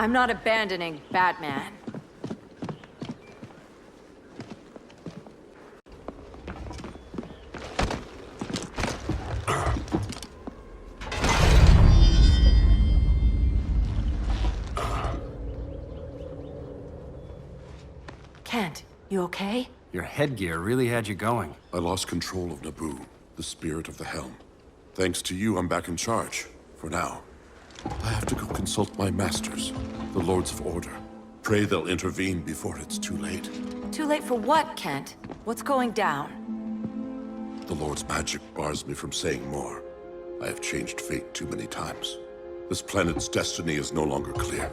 I'm not abandoning Batman. Kent, you okay? Your headgear really had you going. I lost control of Naboo, the spirit of the helm. Thanks to you, I'm back in charge. For now. I have to go consult my masters, the Lords of Order. Pray they'll intervene before it's too late. Too late for what, Kent? What's going down? The Lord's magic bars me from saying more. I have changed fate too many times. This planet's destiny is no longer clear.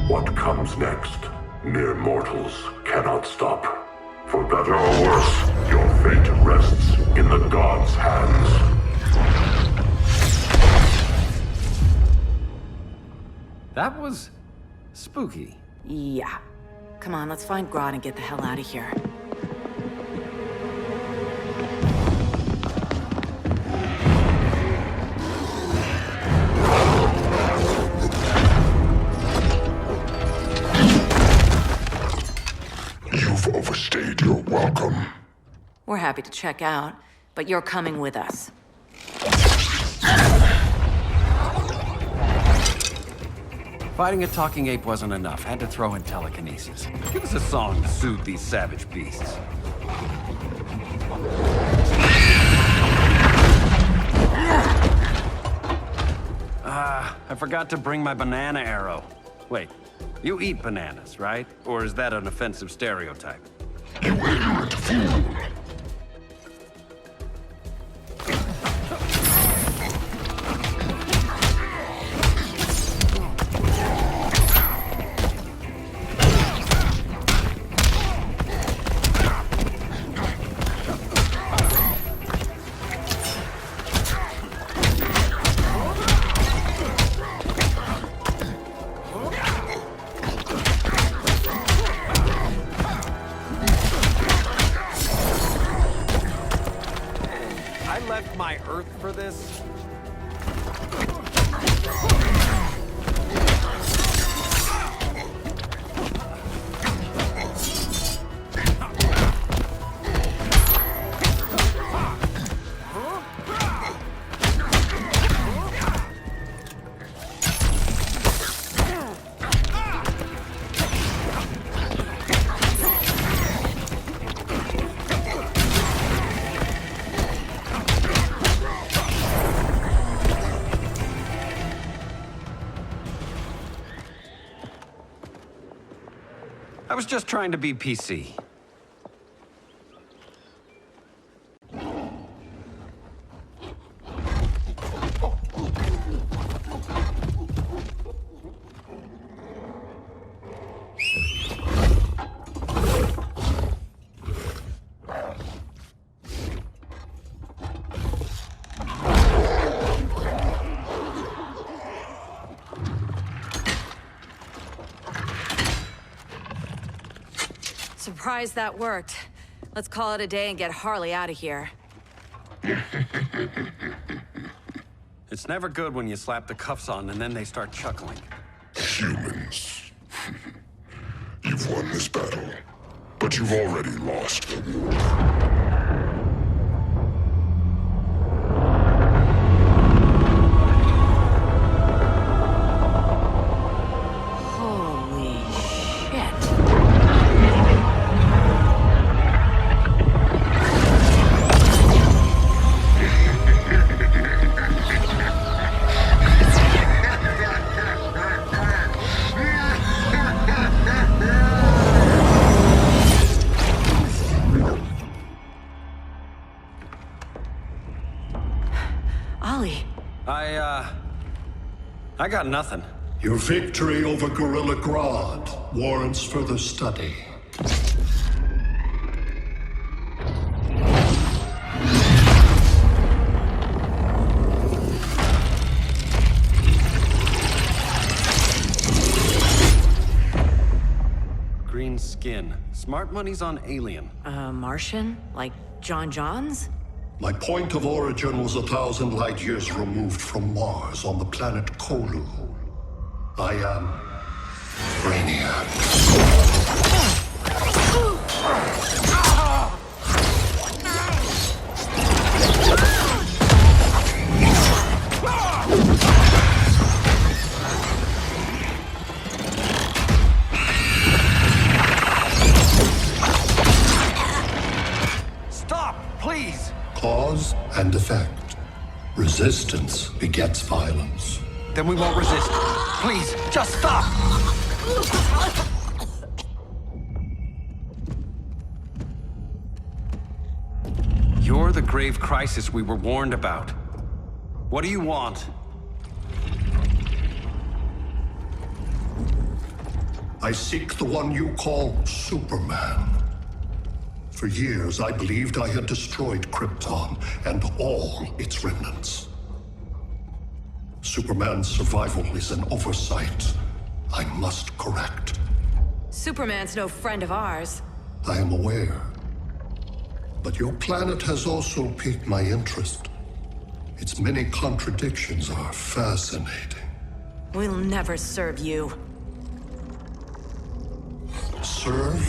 What comes next? Mere mortals cannot stop. For better or worse, your fate rests in the gods' hands. That was... spooky. Yeah. Come on, let's find Grodd and get the hell out of here. You've overstayed your welcome. We're happy to check out, but you're coming with us. Fighting a talking ape wasn't enough. Had to throw in telekinesis. Give us a song to soothe these savage beasts. I forgot to bring my banana arrow. Wait, you eat bananas, right? Or is that an offensive stereotype? You ignorant fool! My Earth for this? I was just trying to be PC. Surprised that worked. Let's call it a day and get Harley out of here. It's never good when you slap the cuffs on and then they start chuckling. Humans. You've won this battle, but you've already lost the war. I got nothing. Your victory over Gorilla Grodd warrants further study. Green skin. Smart money's on alien. Martian? Like John Johns? My point of origin was 1,000 light years removed from Mars on the planet Kolu. I am Brainiac. Stop, please! Cause and effect. Resistance begets violence. Then we won't resist. Please, just stop! You're the grave crisis we were warned about. What do you want? I seek the one you call Superman. For years, I believed I had destroyed Krypton and all its remnants. Superman's survival is an oversight I must correct. Superman's no friend of ours. I am aware. But your planet has also piqued my interest. Its many contradictions are fascinating. We'll never serve you. Serve?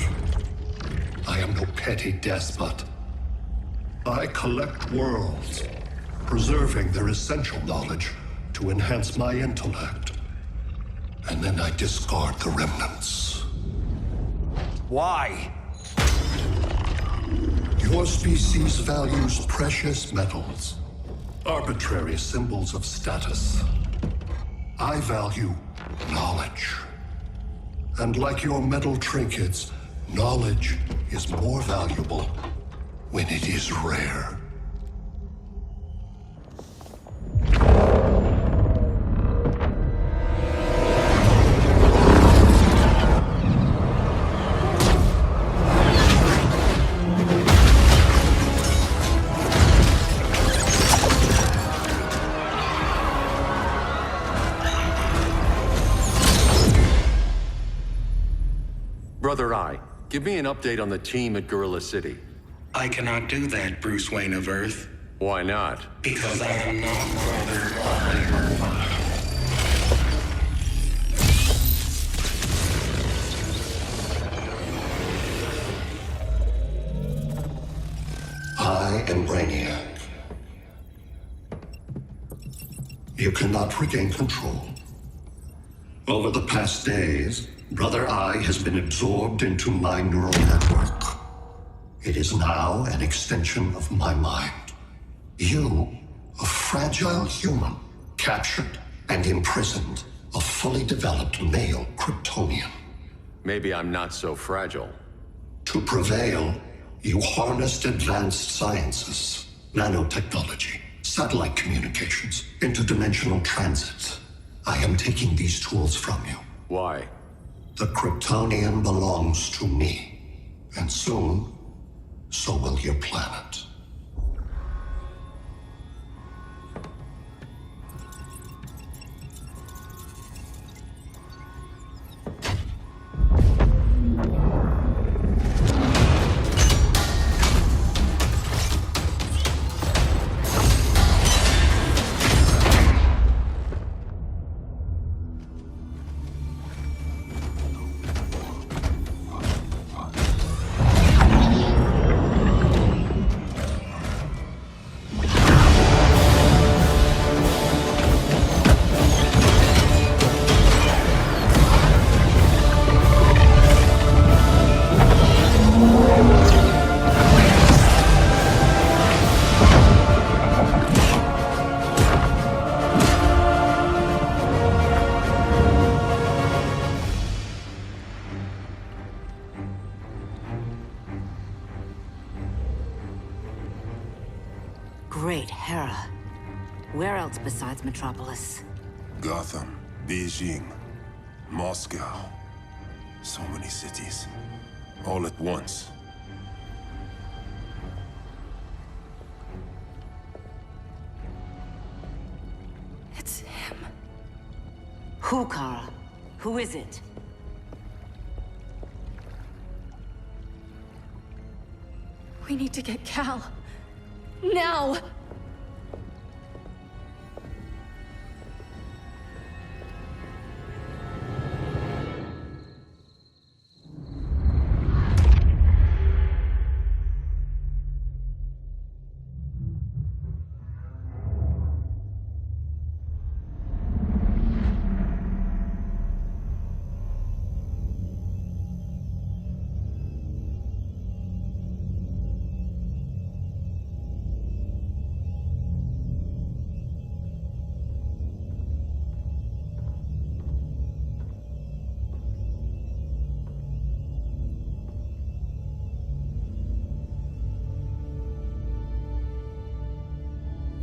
I am no petty despot. I collect worlds, preserving their essential knowledge to enhance my intellect. And then I discard the remnants. Why? Your species values precious metals, arbitrary symbols of status. I value knowledge. And like your metal trinkets, knowledge is more valuable when it is rare. Brother Eye, give me an update on the team at Gorilla City. I cannot do that, Bruce Wayne of Earth, Why not? because I am not Brother Eye. I am Brainiac. You cannot regain control. Over the past days, Brother Eye has been absorbed into my neural network. It is now an extension of my mind. You, a fragile human, captured and imprisoned a fully developed male Kryptonian. Maybe I'm not so fragile. To prevail, you harnessed advanced sciences, nanotechnology, satellite communications, interdimensional transit. I am taking these tools from you. Why? The Kryptonian belongs to me. And soon, so will your planet. Great Hera. Where else besides Metropolis? Gotham, Beijing, Moscow. So many cities. All at once. It's him. Who, Kara? Who is it? We need to get Cal. Now!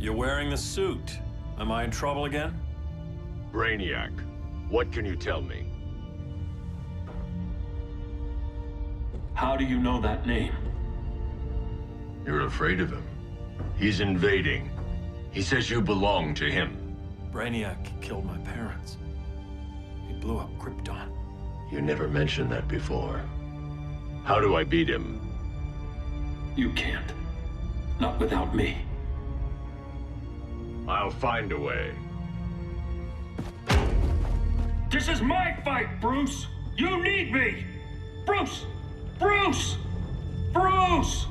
You're wearing the suit. Am I in trouble again? Brainiac, what can you tell me? How do you know that name? You're afraid of him. He's invading. He says you belong to him. Brainiac killed my parents. He blew up Krypton. You never mentioned that before. How do I beat him? You can't. Not without me. I'll find a way. This is my fight, Bruce! You need me! Bruce! Bruce! Bruce!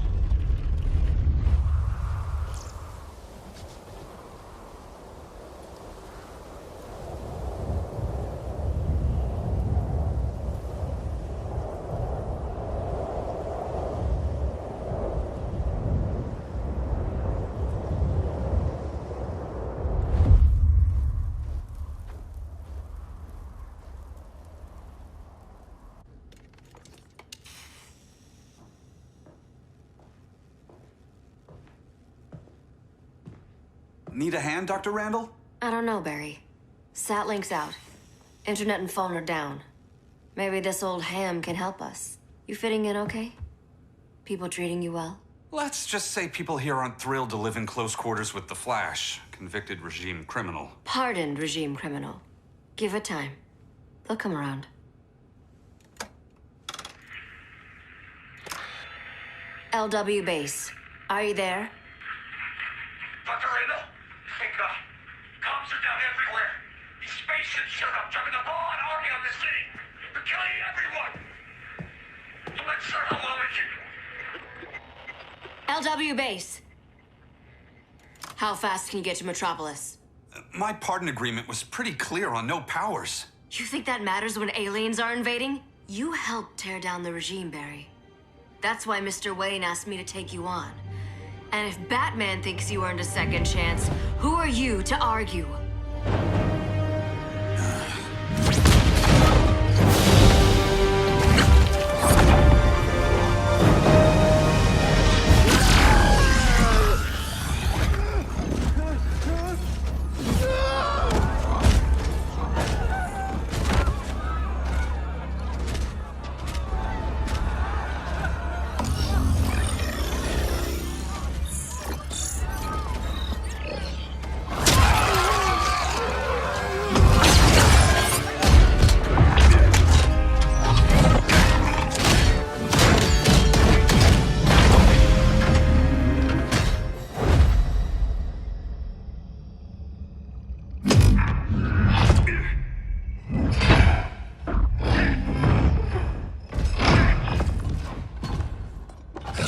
Need a hand, Dr. Randall? I don't know, Barry. Satlink's out. Internet and phone are down. Maybe this old ham can help us. You fitting in okay? People treating you well? Let's just say people here aren't thrilled to live in close quarters with the Flash, convicted regime criminal. Pardoned regime criminal. Give it time. They'll come around. LW base. Are you there? Dr. Randall? Cops are down everywhere. These spaceships showed up, dropping a bomb and army on the city. They're killing everyone. I'm not sure how long it can... LW base. How fast can you get to Metropolis? My pardon agreement was pretty clear on no powers. You think that matters when aliens are invading? You helped tear down the regime, Barry. That's why Mr. Wayne asked me to take you on. And if Batman thinks you earned a second chance, who are you to argue?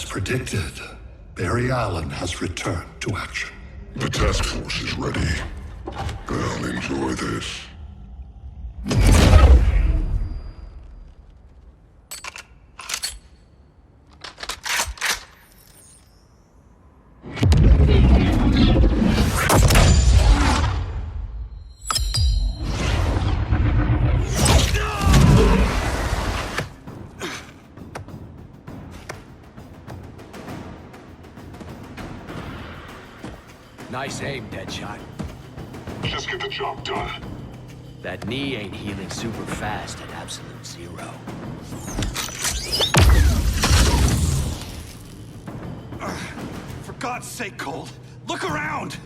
Predicted, Barry Allen has returned to action. The task force is ready. I'll enjoy this. Nice aim, Deadshot. Just get the job done. That knee ain't healing super fast at absolute zero. For God's sake, Cole, look around!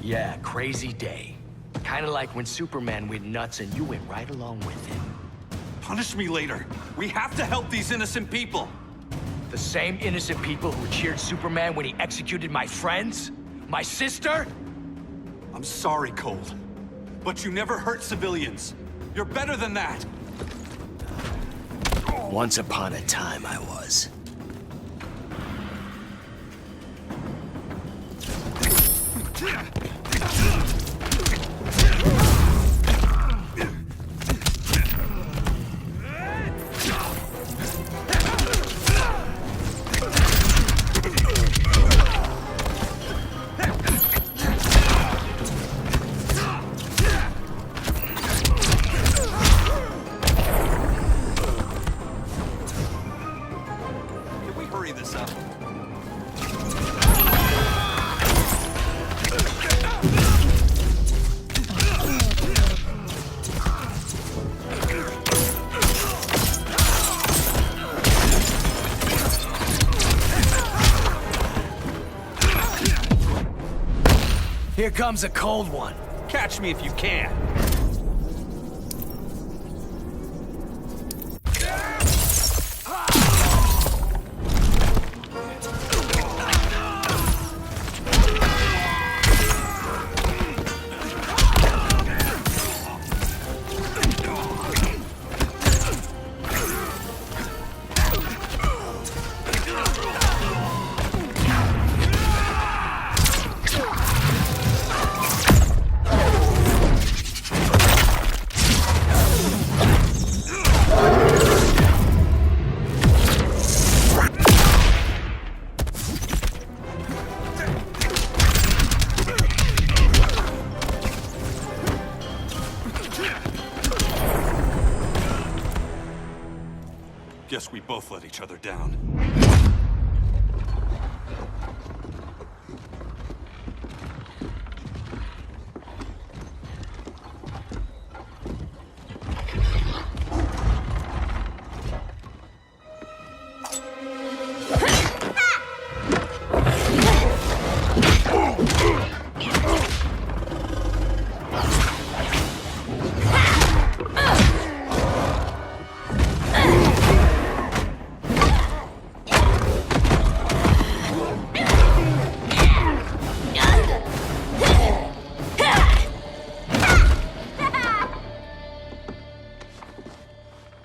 Yeah, crazy day. Kinda like when Superman went nuts and you went right along with him. Punish me later. We have to help these innocent people. The same innocent people who cheered Superman when he executed my friends? My sister? I'm sorry, Cole, but you never hurt civilians. You're better than that. Once upon a time, I was. Here comes a cold one. Catch me if you can. Guess we both let each other down.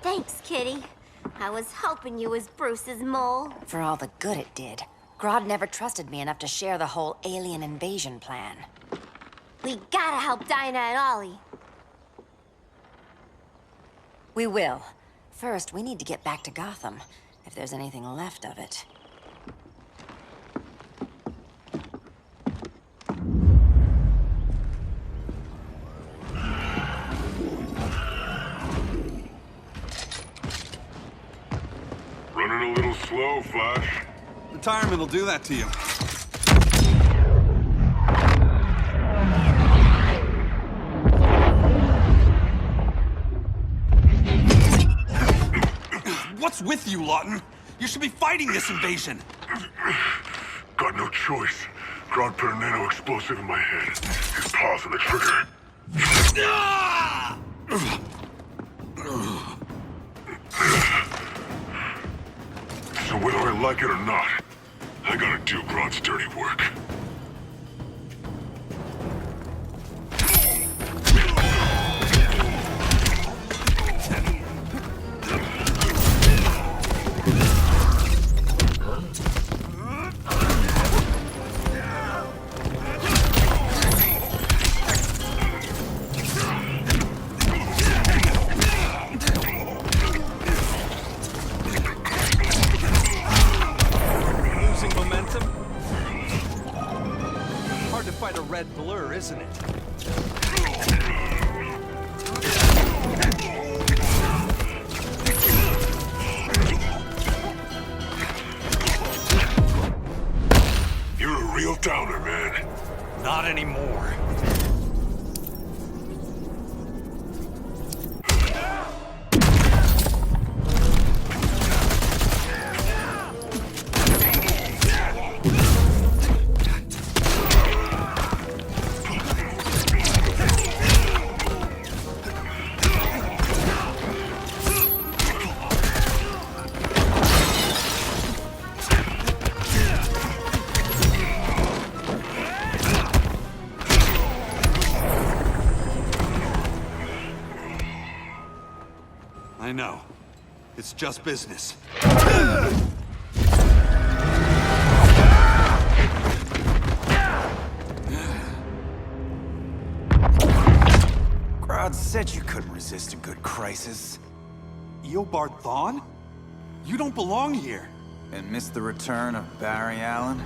Thanks, Kitty. I was hoping you was Bruce's mole. For all the good it did. Grodd never trusted me enough to share the whole alien invasion plan. We gotta help Dinah and Ollie. We will. First, we need to get back to Gotham, if there's anything left of it. Running a little slow, Flash. Retirement will do that to you. What's with you, Lawton? You should be fighting this invasion. Got no choice. Grodd put a nano explosive in my head. His paws on the trigger. So whether I like it or not, I gotta do Grodd's dirty work. Quite a red blur, isn't it? You're a real downer, man. Not anymore. I know. It's just business. Grodd said you couldn't resist a good crisis. Eobard Thawne? You don't belong here. And miss the return of Barry Allen?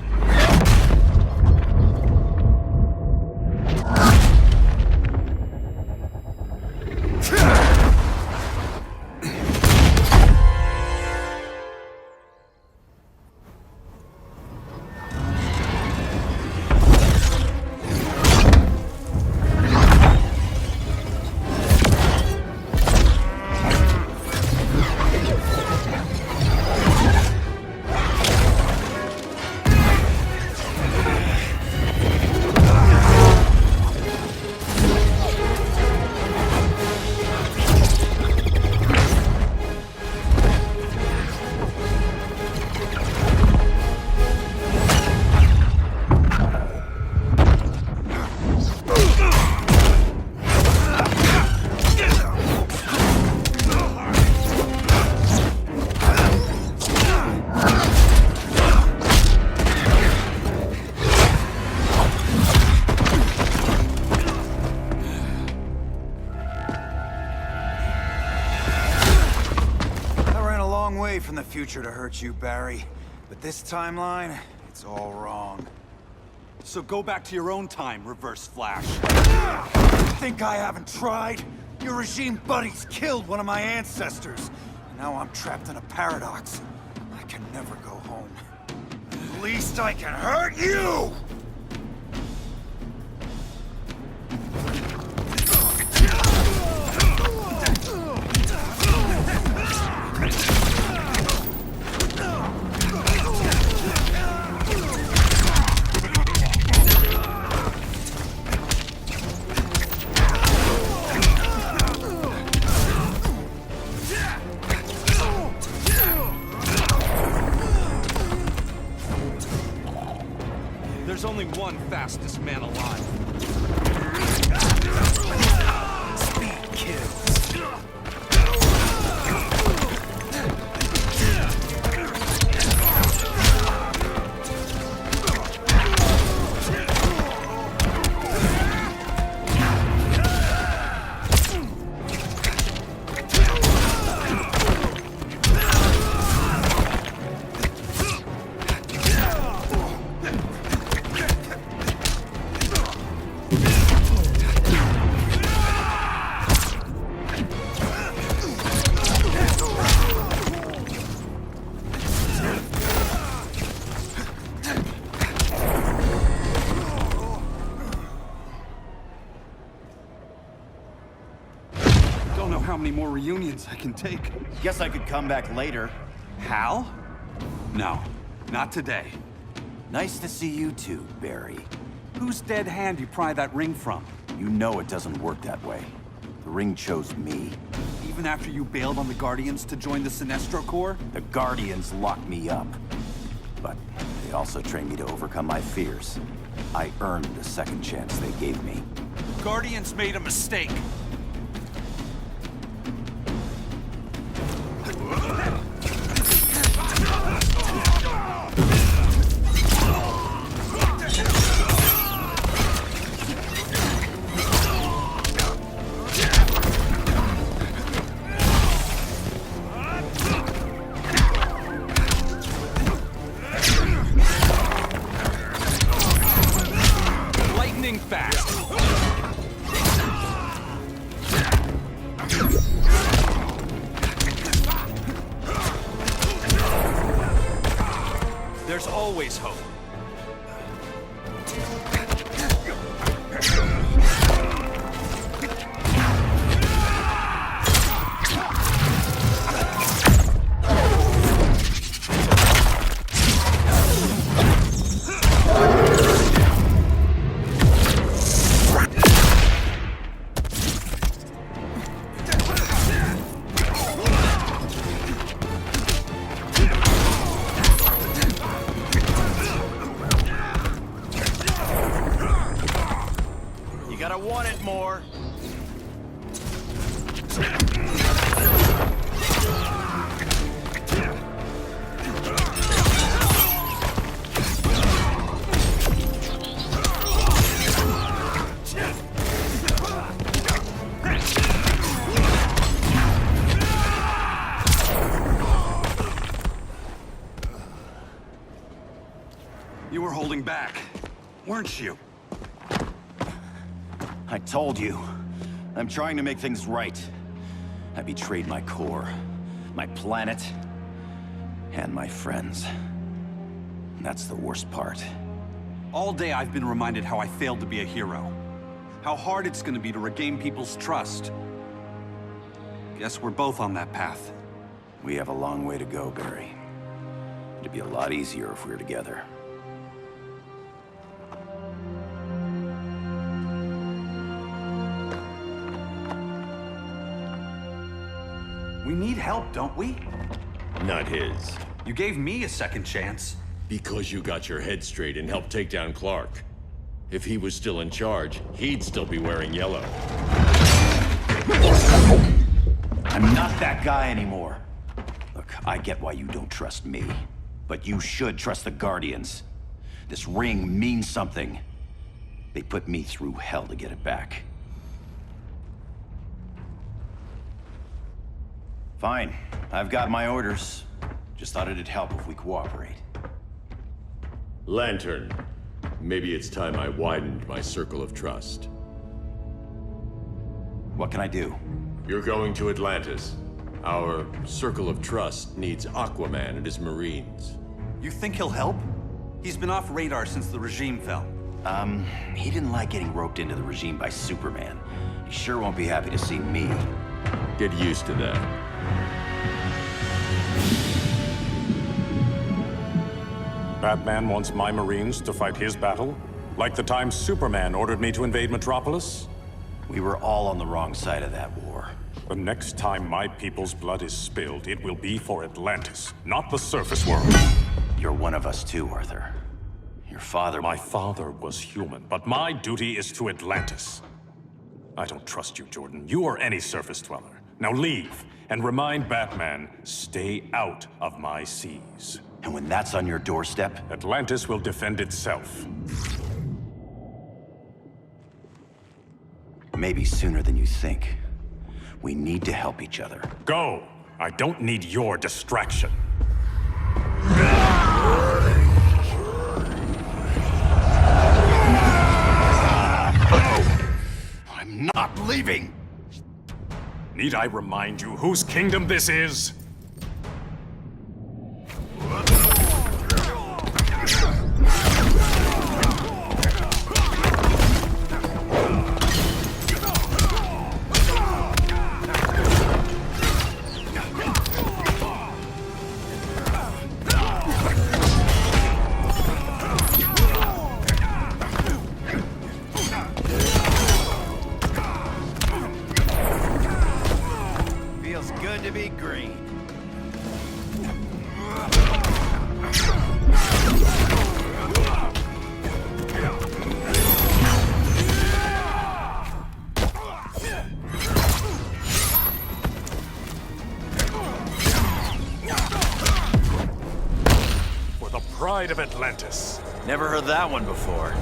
future to hurt you, Barry. But this timeline, it's all wrong. So go back to your own time, Reverse Flash. Think I haven't tried? Your regime buddies killed one of my ancestors. And now I'm trapped in a paradox. I can never go home. At least I can hurt you! There's only one fastest man alive. Speed kills. Don't know how many more reunions I can take. Guess I could come back later. Hal? No, not today. Nice to see you too, Barry. Whose dead hand you pry that ring from? You know it doesn't work that way. The ring chose me. Even after you bailed on the Guardians to join the Sinestro Corps? The Guardians locked me up. But they also trained me to overcome my fears. I earned the second chance they gave me. Guardians made a mistake. Lightning fast. There's always hope. Gotta want it more. You were holding back, weren't you? I told you. I'm trying to make things right. I betrayed my core, my planet, and my friends. That's the worst part. All day I've been reminded how I failed to be a hero. How hard it's gonna be to regain people's trust. Guess we're both on that path. We have a long way to go, Barry. It'd be a lot easier if we were together. We need help, don't we? Not his. You gave me a second chance. Because you got your head straight and helped take down Clark. If he was still in charge, he'd still be wearing yellow. I'm not that guy anymore. Look, I get why you don't trust me. But you should trust the Guardians. This ring means something. They put me through hell to get it back. Fine. I've got my orders. Just thought it'd help if we cooperate. Lantern, maybe it's time I widened my circle of trust. What can I do? You're going to Atlantis. Our circle of trust needs Aquaman and his Marines. You think he'll help? He's been off radar since the regime fell. He didn't like getting roped into the regime by Superman. He sure won't be happy to see me. Get used to that. Batman wants my Marines to fight his battle? Like the time Superman ordered me to invade Metropolis? We were all on the wrong side of that war. The next time my people's blood is spilled, it will be for Atlantis, not the surface world. You're one of us too, Arthur. Your father... My father was human, but my duty is to Atlantis. I don't trust you, Jordan. You or any surface dweller. Now leave, and remind Batman, stay out of my seas. And when that's on your doorstep? Atlantis will defend itself. Maybe sooner than you think. We need to help each other. Go! I don't need your distraction. I'm not leaving! Need I remind you whose kingdom this is? Feels good to be green. For the pride of Atlantis. Never heard that one before.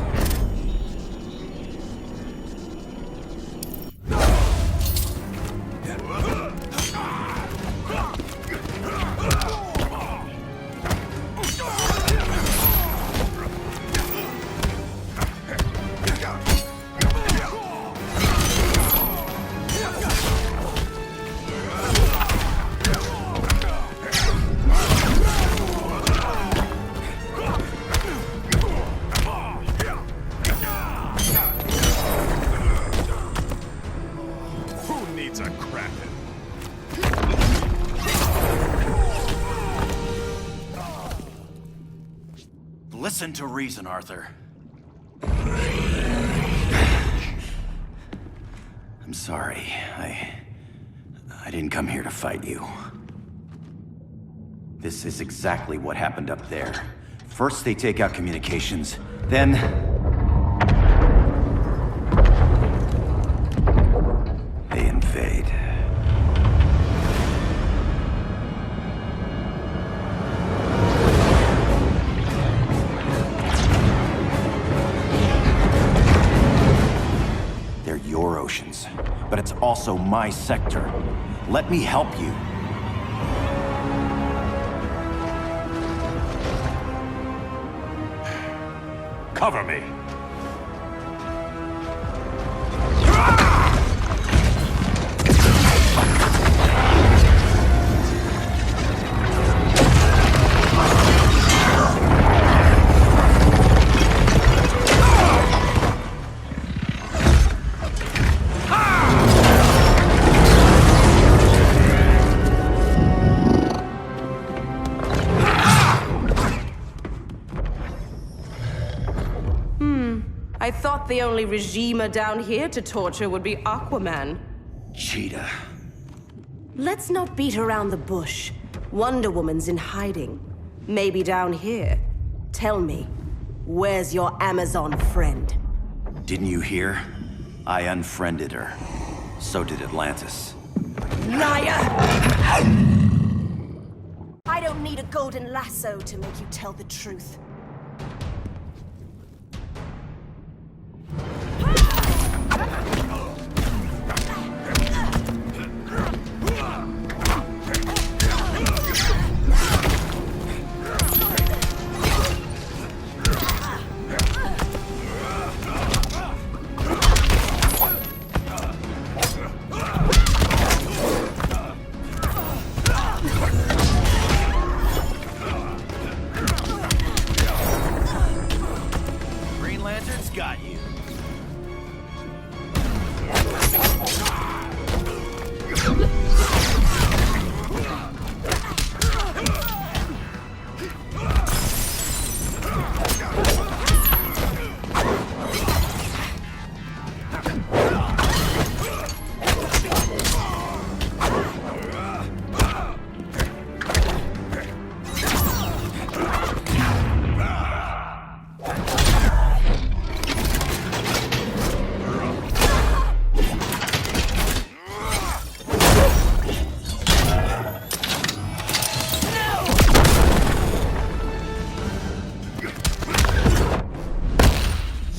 Who needs a Kraken? Listen to reason, Arthur. I'm sorry. I didn't come here to fight you. This is exactly what happened up there. First they take out communications, then... they invade. They're your oceans, but it's also my sector. Let me help you. Cover me. I thought the only regimer down here to torture would be Aquaman. Cheetah. Let's not beat around the bush. Wonder Woman's in hiding. Maybe down here. Tell me, where's your Amazon friend? Didn't you hear? I unfriended her. So did Atlantis. Liar! I don't need a golden lasso to make you tell the truth. got you.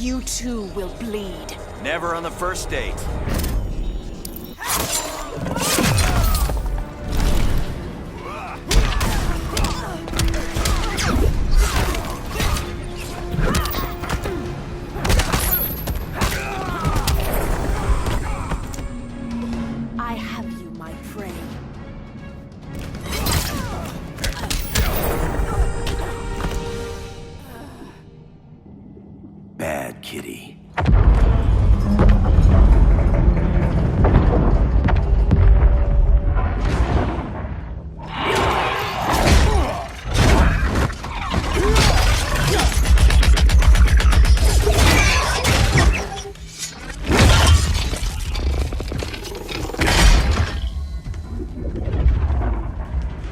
You too will bleed. Never on the first date. I have you, my prey. Bad kitty.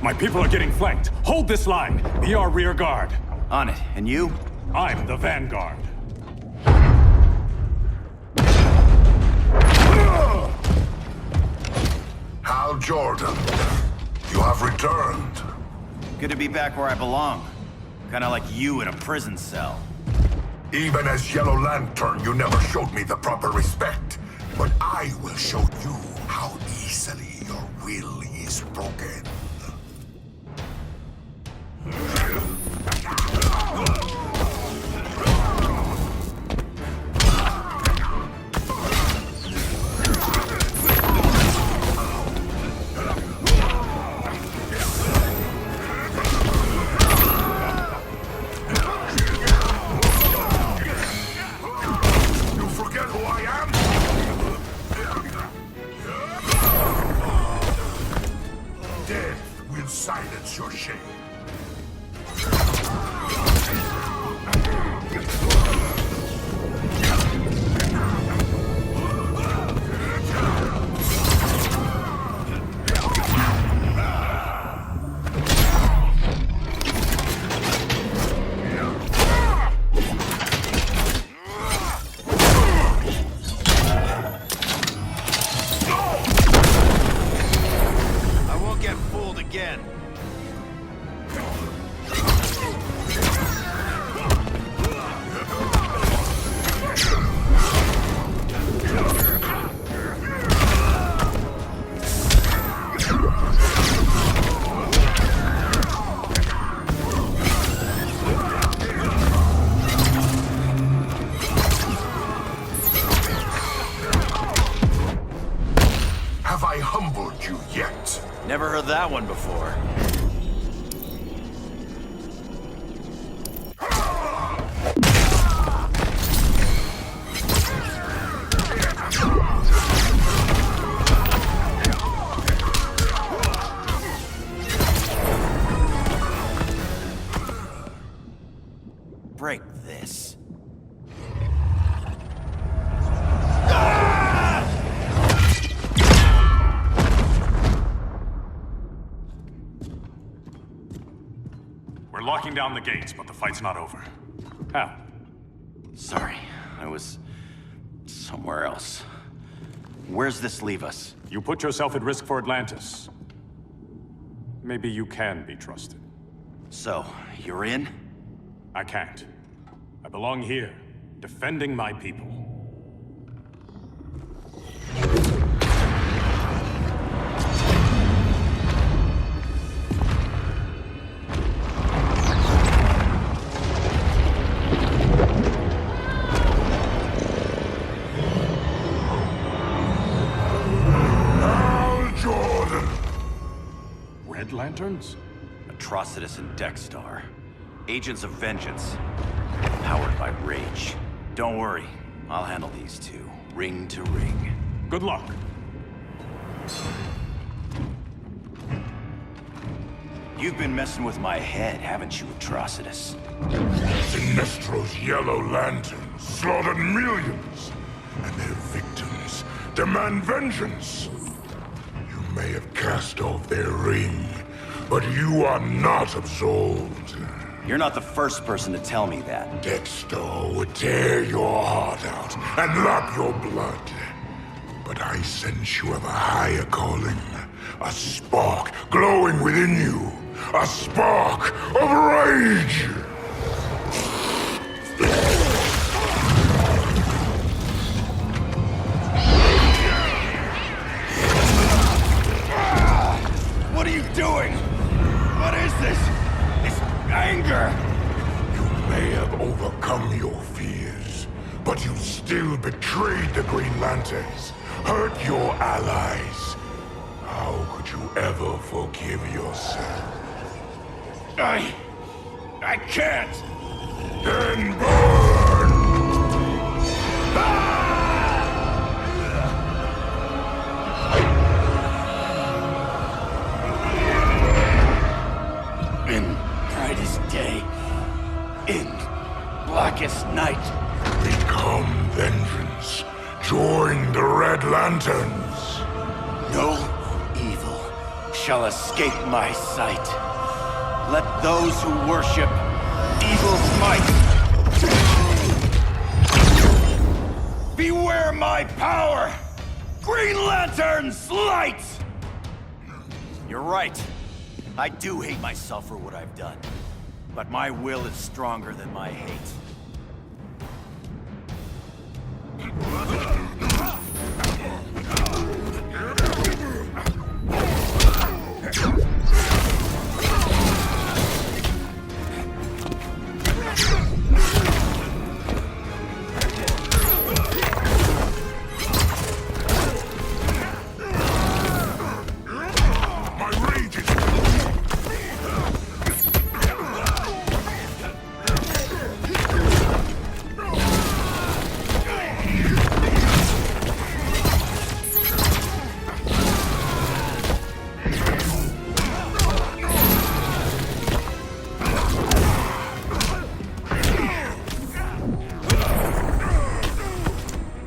My people are getting flanked. Hold this line. Be our rear guard. On it. And you? I'm the vanguard. Hal Jordan, you have returned. Good to be back where I belong. Kinda like you in a prison cell. Even as Yellow Lantern, you never showed me the proper respect. But I will show you how easily your will is broken. You forget who I am? Death will silence your shame. I won't get fooled again. Have I humbled you yet? Never heard that one before. Break this. We're locking down the gates, but the fight's not over. Hal. Sorry, I was somewhere else. Where's this leave us? You put yourself at risk for Atlantis. Maybe you can be trusted. So, you're in? I can't. I belong here, defending my people. Red Lanterns? Atrocitus and Dexstar. Agents of Vengeance. Powered by rage. Don't worry. I'll handle these two, ring to ring. Good luck. You've been messing with my head, haven't you, Atrocitus? Sinestro's Yellow Lanterns slaughtered millions, and their victims demand vengeance. You may have cast off their ring, but you are not absolved. You're not the first person to tell me that. Dexter would tear your heart out and lap your blood. But I sense you have a higher calling. A spark glowing within you. A spark of rage! What are you doing? What is this? This anger! You may have overcome your fears, but you still betrayed the Green Lanterns, hurt your allies. How could you ever forgive yourself? I can't! Then burn! In brightest day, in blackest night. Become vengeance. Join the Red Lanterns. No evil shall escape my sight. Let those who worship evil's might beware my power! Green Lantern's light! You're right. I do hate myself for what I've done. But my will is stronger than my hate.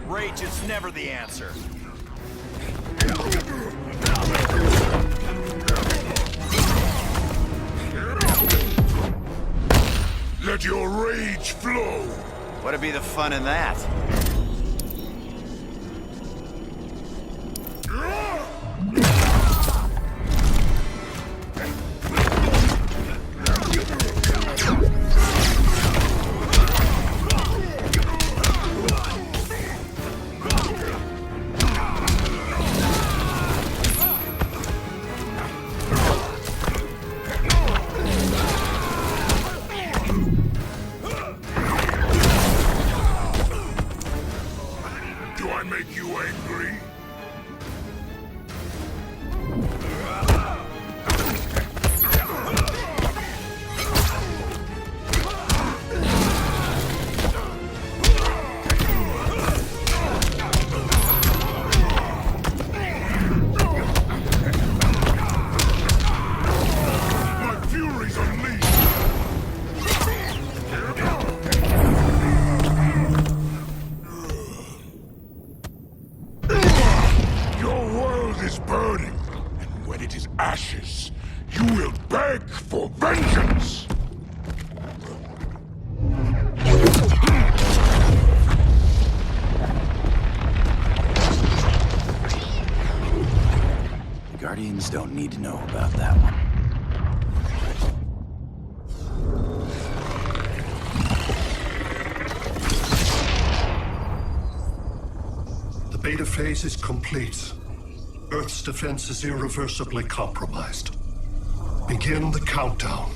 Rage is never the answer. Let your rage flow. What'd be the fun in that? Do I make you angry? My fury's unleashed! Your world is burning, and when it is ashes, you will beg for vengeance! Guardians don't need to know about that one. The beta phase is complete. Earth's defense is irreversibly compromised. Begin the countdown.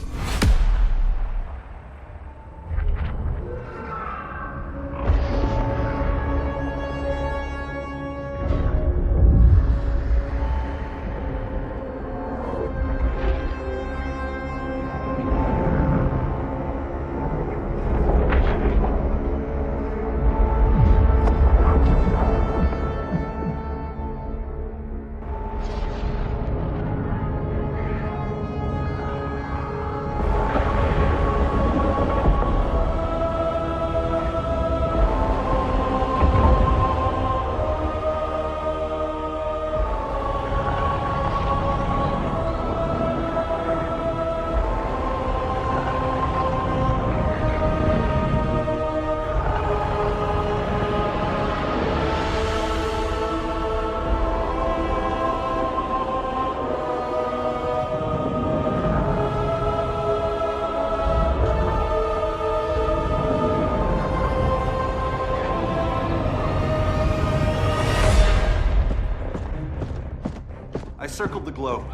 circled the globe.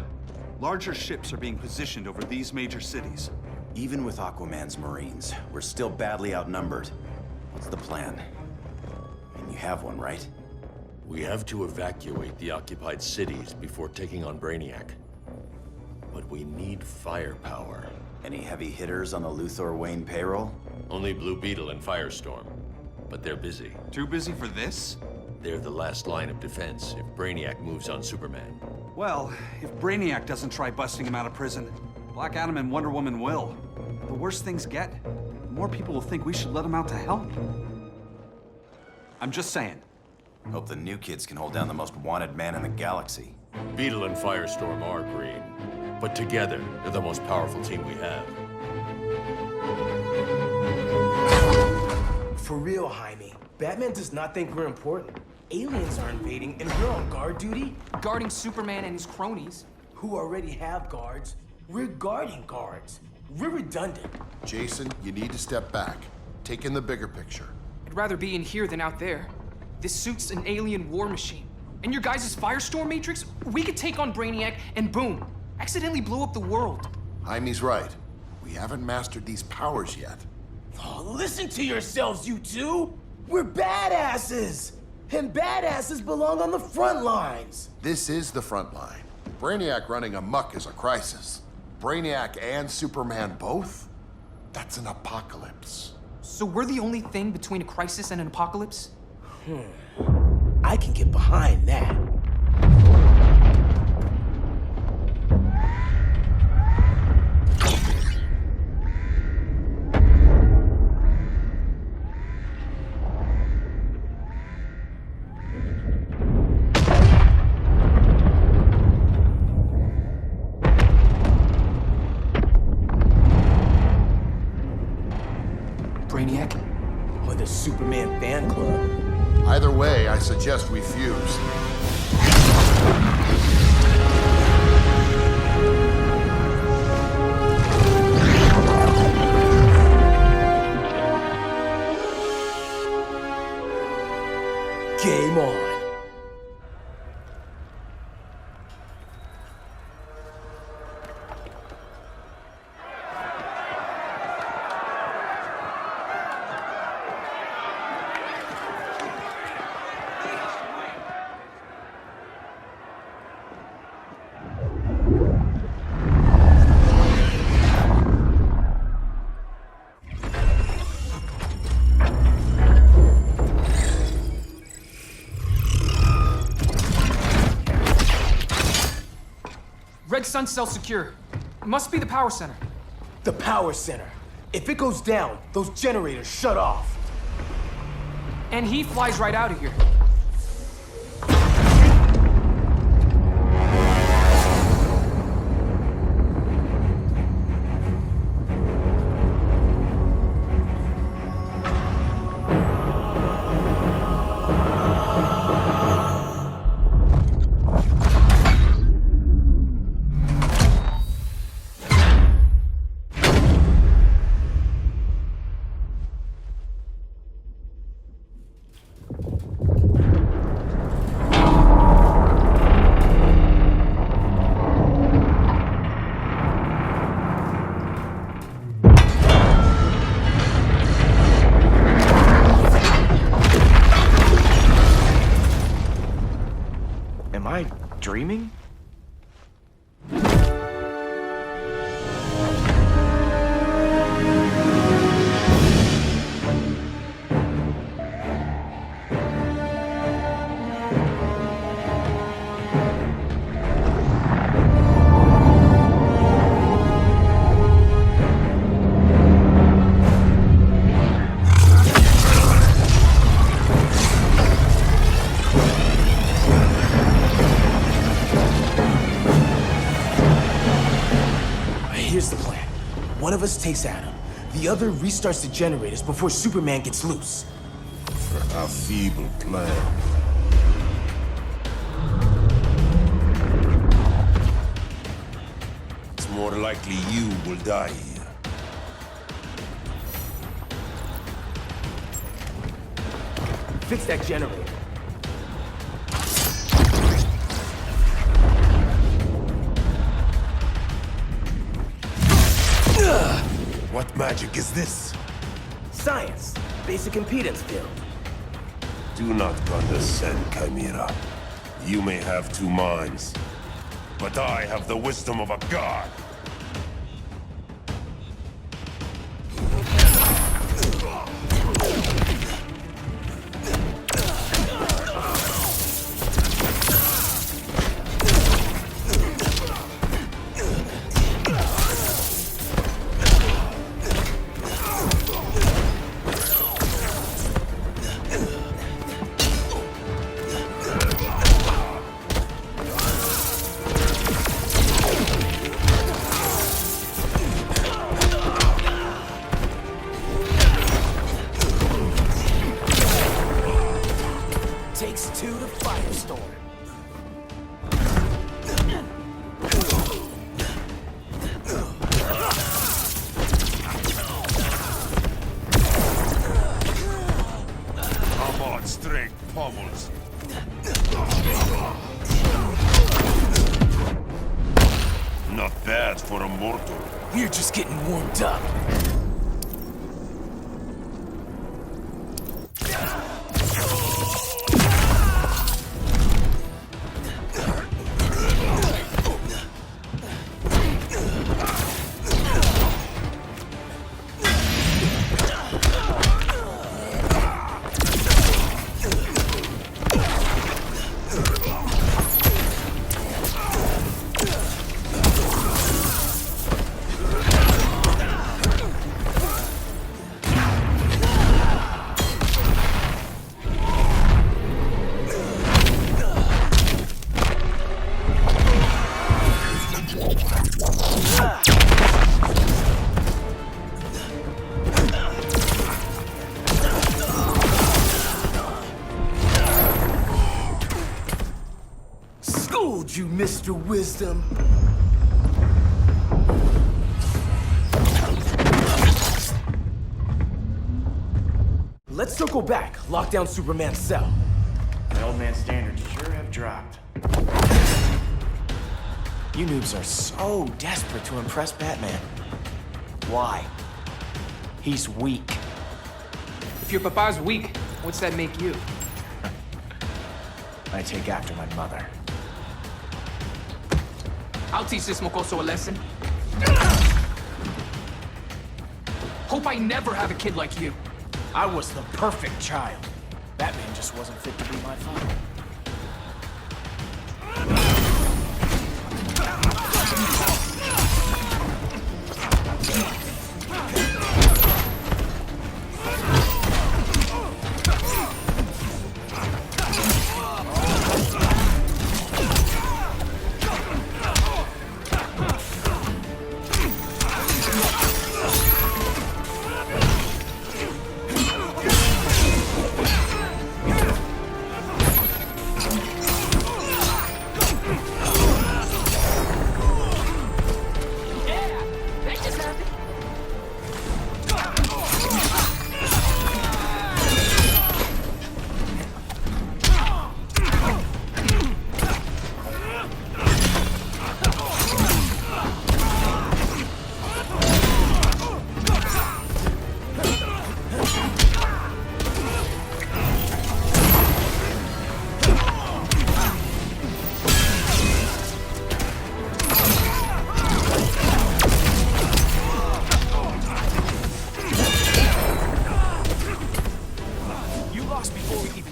Larger ships are being positioned over these major cities. Even with Aquaman's Marines, we're still badly outnumbered. What's the plan? And you have one, right? We have to evacuate the occupied cities before taking on Brainiac. But we need firepower. Any heavy hitters on the Luthor Wayne payroll? Only Blue Beetle and Firestorm. But they're busy. Too busy for this? They're the last line of defense if Brainiac moves on Superman. Well, if Brainiac doesn't try busting him out of prison, Black Adam and Wonder Woman will. The worse things get, the more people will think we should let him out to help. I'm just saying. Hope the new kids can hold down the most wanted man in the galaxy. Beetle and Firestorm are green, but together, they're the most powerful team we have. For real, Jaime. Batman does not think we're important. Aliens are invading, and we're on guard duty? Guarding Superman and his cronies. Who already have guards. We're guarding guards. We're redundant. Jason, you need to step back. Take in the bigger picture. I'd rather be in here than out there. This suit's an alien war machine. And your guys' Firestorm Matrix, we could take on Brainiac and boom, accidentally blow up the world. Jaime's right. We haven't mastered these powers yet. Oh, listen to yourselves, you two! We're badasses! And badasses belong on the front lines! This is the front line. Brainiac running amok is a crisis. Brainiac and Superman both? That's an apocalypse. So we're the only thing between a crisis and an apocalypse? I can get behind that. Brainiac? Or the Superman fan club? Either way, I suggest we fuse. Game on. Red Sun cell secure. It must be the power center. The power center. If it goes down, those generators shut off. And he flies right out of here. Am I dreaming? Here's the plan. One of us takes Adam. The other restarts the generators before Superman gets loose. A feeble plan. It's more likely you will die here. Fix that generator. magic is this? Science. Basic impedance field. Do not condescend, Chimera. You may have two minds, but I have the wisdom of a god. Takes two to firestorm. Amon strength pummels. Not bad for a mortal. We're just getting warmed up. Schooled you, Mr. Wisdom. Let's circle back. Lock down Superman's cell. The old man's standards sure have dropped. You noobs are so desperate to impress Batman. Why? He's weak. If your papa's weak, what's that make you? I take after my mother. I'll teach this mocoso a lesson. Hope I never have a kid like you. I was the perfect child. Batman just wasn't fit to be my father.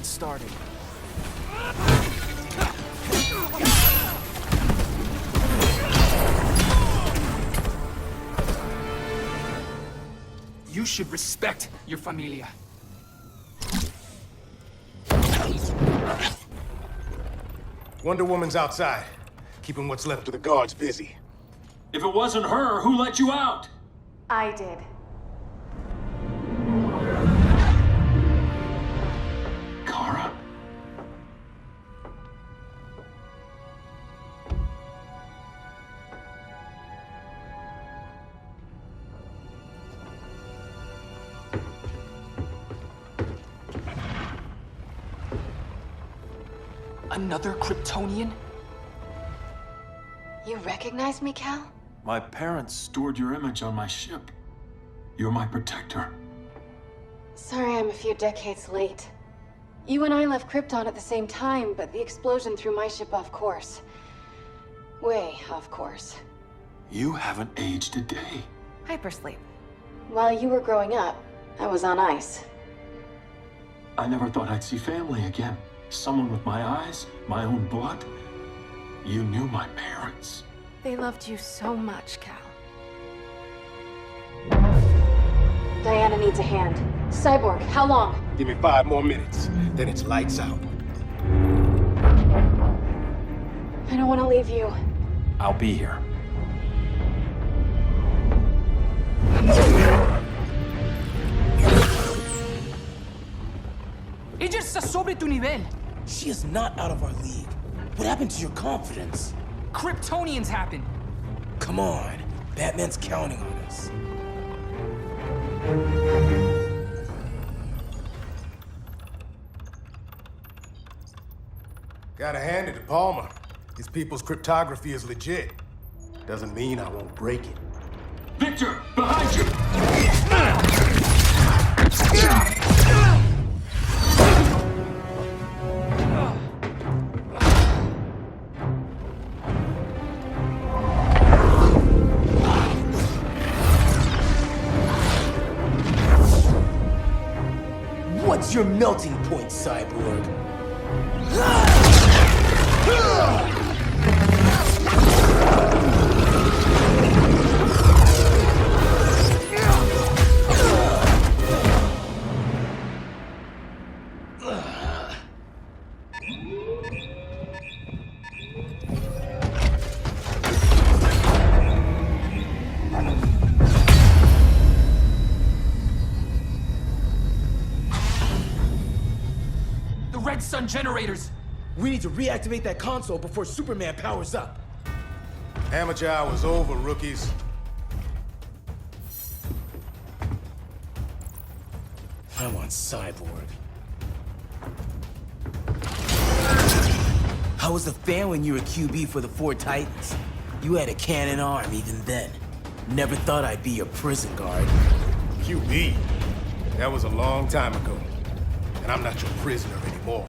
Started. You should respect your familia. Wonder Woman's outside, keeping what's left of the guards busy. If it wasn't her, who let you out? I did. Kara? Another Kryptonian? You recognize me, Cal? My parents stored your image on my ship. You're my protector. Sorry I'm a few decades late. You and I left Krypton at the same time, but the explosion threw my ship off course. Way off course. You haven't aged a day. Hypersleep. While you were growing up, I was on ice. I never thought I'd see family again. Someone with my eyes, my own blood. You knew my parents. They loved you so much, Cal. Diana needs a hand. Cyborg, how long? Give me 5 more minutes, then it's lights out. I don't want to leave you. I'll be here. Ella está sobre tu nivel. She is not out of our league. What happened to your confidence? Kryptonians happen. Come on, Batman's counting on us. Gotta hand it to Palmer. His people's cryptography is legit. Doesn't mean I won't break it. Victor, behind you! What's your melting point, Cyborg? Red Sun generators! We need to reactivate that console before Superman powers up. Amateur hour's over, rookies. I want Cyborg. How was the fan when you were QB for the 4 Titans? You had a cannon arm even then. Never thought I'd be your prison guard. QB? That was a long time ago. And I'm not your prisoner anymore.